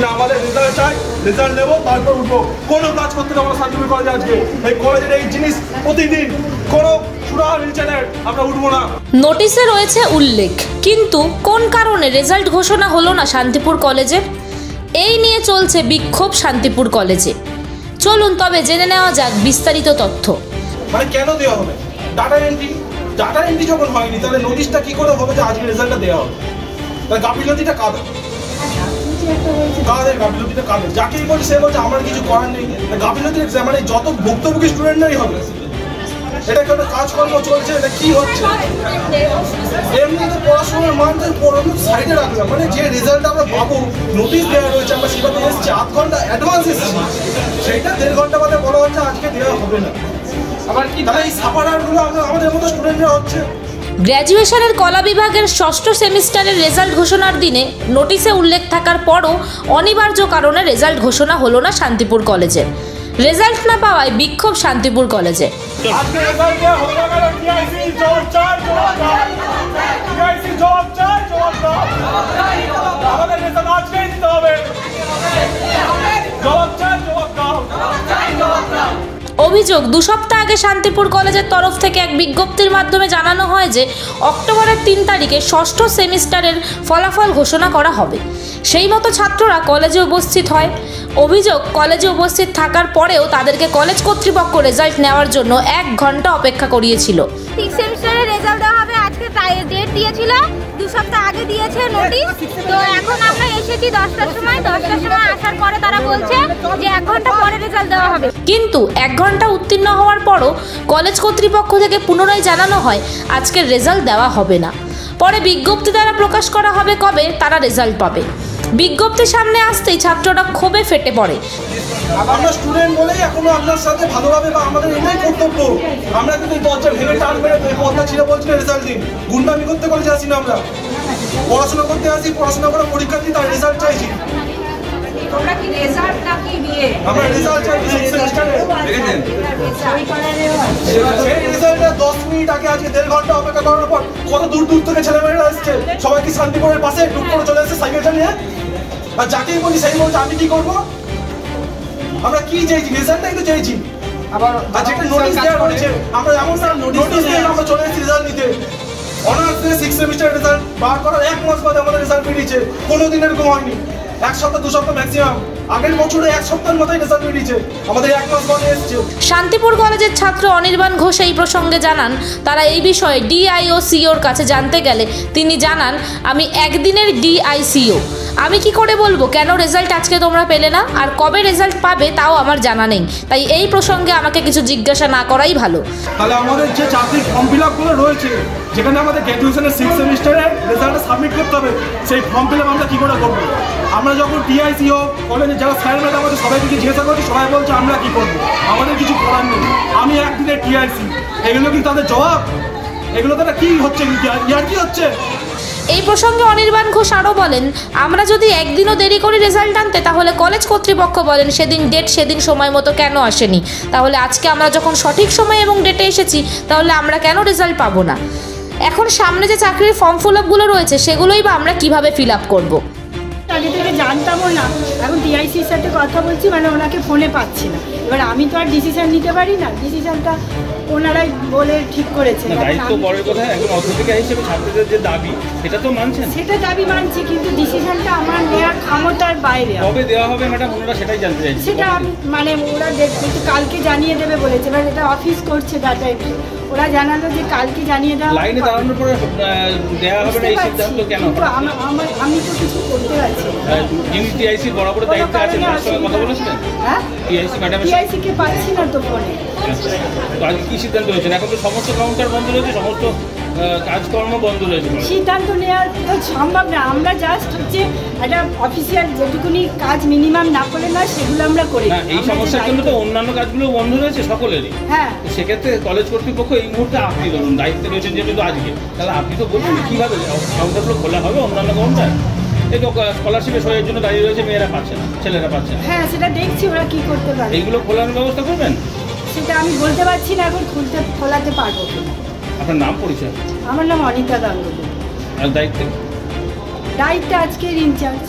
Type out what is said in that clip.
কিনা আমাদের রেজাল্ট চাই, রেজাল্ট নেবো তারপর উঠবো। কোনো কাজ করতে দেবো না শান্তিপুর কলেজে আজকে। এই কলেজের এই জিনিস প্রতিদিন কোনো আমরা উঠবো না। নোটিশে রয়েছে উল্লেখ, কিন্তু কোন কারণে রেজাল্ট ঘোষণা হলো না শান্তিপুর কলেজে? এই নিয়ে চলছে বিক্ষোভ শান্তিপুর কলেজে। চলুন তবে জেনে নেওয়া যাক বিস্তারিত তথ্য। মানে কেন দেওয়া হবে? ডাটা এন্ট্রি যখন হয়নি তাহলে নোটিশটা কি করে হবে যে আজকে রেজাল্টটা দেওয়া হবে? তাহলে গাফিলতিটা কাদের? গাফিলতিটা কাদের? যাকেই বলছে সে বলছে আমার কিছু করার নেই। গাফিলতির মানে যত ভুক্তভোগী স্টুডেন্টরাই হবে। এটা একটা কাজকর্ম চলছে, এটা কি হচ্ছে? এমনিতে পড়াশোনার মান সাইডে রাখলাম, মানে যে রেজাল্ট আমরা পাবো নোটিশ দেওয়া রয়েছে, আমরা সেটাতে এসেছি 8 ঘন্টা অ্যাডভান্স এসেছি, সেইটা 1.5 ঘন্টা বাদে বলা হচ্ছে আজকে দেওয়া হবে না। আবার কি তাহলে এই সাপারারগুলো আমাদের মতো স্টুডেন্টরা হচ্ছে। গ্র্যাজুয়েশনের কলা বিভাগের 6ষ্ঠ সেমিস্টারের রেজাল্ট ঘোষণার দিনে নোটিশে উল্লেখ থাকার পরও অনিবার্য কারণে রেজাল্ট ঘোষণা হলো না শান্তিপুর কলেজে। রেজাল্ট না পাওয়ায় বিক্ষোভ শান্তিপুর কলেজে। অভিযোগ, 2 সপ্তাহ আগে শান্তিপুর কলেজের তরফ থেকে এক বিজ্ঞপ্তির মাধ্যমে জানানো হয় যে অক্টোবরের 3 তারিখে 6ষ্ঠ সেমিস্টারের ফলাফল ঘোষণা করা হবে। সেই মতো ছাত্ররা কলেজে উপস্থিত হয়। অভিযোগ, কলেজে উপস্থিত থাকার পরেও তাদেরকে কলেজ কর্তৃপক্ষ রেজাল্ট নেওয়ার জন্য 1 ঘন্টা অপেক্ষা করিয়েছিল। 6 সেমিস্টারের রেজাল্ট দেওয়া হবে আজকে, ডেট দিয়েছিল 2 সপ্তাহ আগে দিয়েছে নোটিশ। তো এখন আমরা এসেছি 10টার সময় আসার পরে তারা বলছে যে 1 ঘন্টা পরে রেজাল্ট দেওয়া হবে। কিন্তু 1 ঘন্টা উত্তীর্ণ হওয়ার পরও কলেজ কর্তৃপক্ষ থেকে পুনরায় জানানো হয় আজকের রেজাল্ট দেওয়া হবে না। পরে বিজ্ঞপ্তি দ্বারা প্রকাশ করা হবে কবে তারা রেজাল্ট পাবে। বিজ্ঞপ্তির সামনে আসতেই ছাত্ররা ক্ষোভে ফেটে পড়ে। আমরা স্টুডেন্ট বলেই এখনো আপনার সাথে ভালোভাবে বা আমাদের এটাই কর্তব্য। আমরা কিন্তু দরজা ভেঙে টান মেরে পর্দা ছিল বলছি রেজাল্ট দিন, গুন্ডামি করতে কলেজে আসি না। আমরা পড়াশোনা করতে আসি, পড়াশোনা করে পরীক্ষা দিই, তার রেজাল্ট চাইছি। তোমরা কি রেজাল্ট নাকি বিয়ে? আমরা রেজাল্ট চাই 6 সেমিস্টারে। দেখেছেন সেই রেজাল্টের 10 মিনিট আগে আজকে 1.5 ঘন্টা অপেক্ষা করার পর কত দূর দূর থেকে ছেলেমেয়েরা আসছে। সবাই কি শান্তিপুরের পাশে টুক করে চলে এসেছে সাইকেলটা নিয়ে? আর যাকেই বলি সেই বলছে আমি কি করবো? আমরা কি চাইছি? রেজাল্টটাই তো চাইছি। আবার যেটা নোটিশ দেওয়া রয়েছে, আমরা এমন নোটিশ দিয়ে আমরা চলে এসেছি রেজাল্ট নিতে। অনার্স দিয়ে 6 সেমিস্টার রেজাল্ট বার করার 1 মাস বাদে আমাদের রেজাল্ট বেরিয়েছে। কোনোদিন এরকম হয়নি। 1 সপ্তাহ 2 সপ্তাহ ম্যাক্সিমাম। আগের বছরে 1 সপ্তাহের মধ্যেই রেজাল্ট বেরিয়েছে, আমাদের 1 মাস বাদে এসেছে। শান্তিপুর কলেজের ছাত্র অনির্বাণ ঘোষ এই প্রসঙ্গে জানান, তারা এই বিষয়ে ডিআইও-সিওর কাছে জানতে গেলে তিনি জানান, আমি একদিনের ডিআইসিও, আমি কি করে বলবো কেন রেজাল্ট আজকে তোমরা পেলে না, আর কবে রেজাল্ট পাবে তাও আমার জানা নেই। তাই এই প্রসঙ্গে আমাকে কিছু জিজ্ঞাসা না করাই ভালো। তাহলে আমাদের যে চাকরির ফর্ম ফিল আপগুলো রয়েছে, যেখানে আমাদের গ্র্যাজুয়েশনের 6 সেমিস্টারের রেজাল্টটা সাবমিট করতে হবে, সেই ফর্ম ফিল আপ আমরা কী করে করবো? আমরা যখন ডিআইসিও কলেজে যারা স্যার ম্যাডাম আমাদের সবাইকে জিজ্ঞাসা করছি, সবাই বলছে আমরা কী করবো, আমাদের কিছু করার নেই। আমি একদিনের ডিআইসি, এগুলো কি তাদের জবাব? এগুলো তারা কী হচ্ছে, ইয়ার কি হচ্ছে? এই প্রসঙ্গে অনির্বাণ ঘোষ আরও বলেন, আমরা যদি একদিনও দেরি করি রেজাল্ট আনতে তাহলে কলেজ কর্তৃপক্ষ বলেন সেদিন ডেট সেদিন সময় মতো কেন আসেনি, তাহলে আজকে আমরা যখন সঠিক সময় এবং ডেটে এসেছি তাহলে আমরা কেন রেজাল্ট পাবো না? এখন সামনে যে চাকরির ফর্ম ফিল আপগুলো রয়েছে সেগুলোই বা আমরা কিভাবে ফিল আপ করবো? আগে থেকে জানতামও না, এখন ডিআইসির সাথে কথা বলছি, মানে ওনাকে ফোনে পাচ্ছি না। এবার আমি তো আর ডিসিশন নিতে পারি না, ডিসিশনটা ওনারাই বলে ঠিক করেছে। দায়িত্ব পরের কথা, একজন অধ্যাপিকা হিসেবে ছাত্রদের যে দাবি সেটা তো মানছেন? সেটা দাবি মানছি, কিন্তু ডিসিশনটা আমার নেওয়ার ক্ষমতার বাইরে। কবে দেওয়া হবে ম্যাডাম, ওনারা সেটাই জানতে চাইছে। সেটা আমি মানে ওরা কালকে জানিয়ে দেবে বলেছে, এবার এটা অফিস করছে ডাটা এন্ট্রি, ওরা জানালো যে কালকে জানিয়ে দেওয়া। লাইনে দাঁড়ানোর পরে দেওয়া হবে না এই সিদ্ধান্ত কেন? আমি তো কিছু করতে পারছি না। যিনি টিআইসি বরাবর দায়িত্বে আছেন তার সঙ্গে কথা বলেছিলেন? হ্যাঁ, টিআইসি ম্যাডাম। টিআইসিকে পাচ্ছি না তো ফোনে। তো আজকে কি সিদ্ধান্ত হয়েছে? এখন তো সমস্ত কাউন্টার বন্ধ রয়েছে, সমস্ত কাজকর্ম বন্ধ রয়েছে। সিদ্ধান্ত নেওয়া তো সম্ভব না, আমরা জাস্ট হচ্ছে একটা অফিসিয়াল যেটুকুনি কাজ মিনিমাম না করে না সেগুলো আমরা করি। এই সমস্যার জন্য তো অন্যান্য কাজগুলো বন্ধ রয়েছে সকলেরই। হ্যাঁ, সেক্ষেত্রে কলেজ কর্তৃপক্ষ এই মুহূর্তে আপনি ধরুন দায়িত্বে রয়েছেন যেহেতু আজকে, তাহলে আপনি তো বলছেন কীভাবে কাউন্টারগুলো খোলা হবে অন্যান্য কাউন্টার? এই তো স্কলারশিপের সয়ের জন্য দাঁড়িয়ে রয়েছে, মেয়েরা পাচ্ছে না, ছেলেরা পাচ্ছে না। হ্যাঁ, সেটা দেখছি ওরা কি করতে পারে। এইগুলো খোলানোর ব্যবস্থা করবেন? সেটা আমি বলতে পারছি না এখন খোলাতে পারবো কিনা। আপনার নাম পরিচয়? আমার নাম অনিতা গাঙ্গুলি। আর দায়িত্বে আজকের ইনচার্জ।